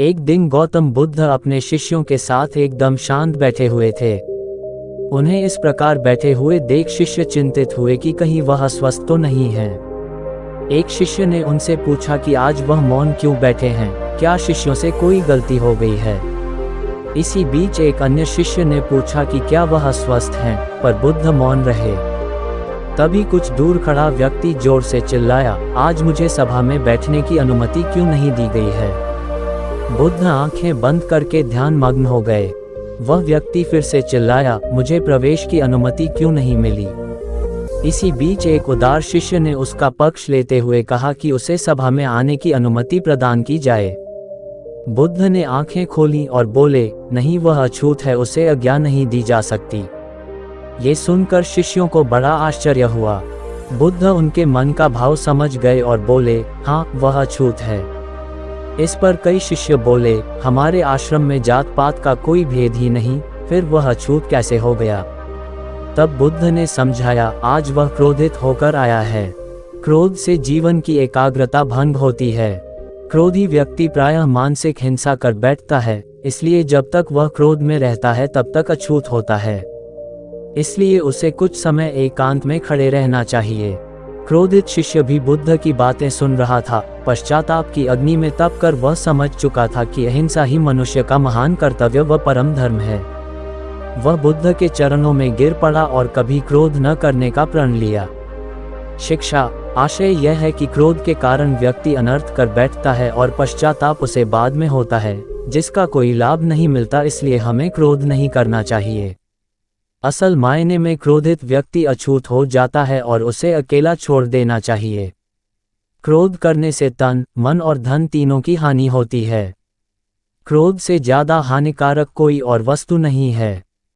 एक दिन गौतम बुद्ध अपने शिष्यों के साथ एकदम शांत बैठे हुए थे। उन्हें इस प्रकार बैठे हुए देख शिष्य चिंतित हुए कि कहीं वह अस्वस्थ तो नहीं हैं। एक शिष्य ने उनसे पूछा कि आज वह मौन क्यों बैठे हैं, क्या शिष्यों से कोई गलती हो गई है। इसी बीच एक अन्य शिष्य ने पूछा कि क्या वह अस्वस्थ हैं, पर बुद्ध मौन रहे। तभी कुछ दूर खड़ा व्यक्ति जोर से चिल्लाया, आज मुझे सभा में बैठने की अनुमति क्यों नहीं दी गई है। बुद्ध आंखें बंद करके ध्यान मग्न हो गए। वह व्यक्ति फिर से चिल्लाया, मुझे प्रवेश की अनुमति क्यों नहीं मिली। इसी बीच एक उदार शिष्य ने उसका पक्ष लेते हुए कहा कि उसे सभा में आने की अनुमति प्रदान की जाए। बुद्ध ने आंखें खोलीं और बोले, नहीं, वह अछूत है, उसे आज्ञा नहीं दी जा सकती। ये सुनकर शिष्यों को बड़ा आश्चर्य हुआ। बुद्ध उनके मन का भाव समझ गए और बोले, हाँ, वह अछूत है। इस पर कई शिष्य बोले, हमारे आश्रम में जात पात का कोई भेद ही नहीं, फिर वह अछूत कैसे हो गया। तब बुद्ध ने समझाया, आज वह क्रोधित होकर आया है। क्रोध से जीवन की एकाग्रता भंग होती है। क्रोधी व्यक्ति प्रायः मानसिक हिंसा कर बैठता है, इसलिए जब तक वह क्रोध में रहता है तब तक अछूत होता है। इसलिए उसे कुछ समय एकांत में खड़े रहना चाहिए। क्रोधित शिष्य भी बुद्ध की बातें सुन रहा था। पश्चाताप की अग्नि में तप कर वह समझ चुका था कि अहिंसा ही मनुष्य का महान कर्तव्य व परम धर्म है। वह बुद्ध के चरणों में गिर पड़ा और कभी क्रोध न करने का प्रण लिया। शिक्षा आशय यह है कि क्रोध के कारण व्यक्ति अनर्थ कर बैठता है और पश्चाताप उसे बाद में होता है, जिसका कोई लाभ नहीं मिलता। इसलिए हमें क्रोध नहीं करना चाहिए। असल मायने में क्रोधित व्यक्ति अछूत हो जाता है और उसे अकेला छोड़ देना चाहिए। क्रोध करने से तन, मन और धन तीनों की हानि होती है। क्रोध से ज्यादा हानिकारक कोई और वस्तु नहीं है।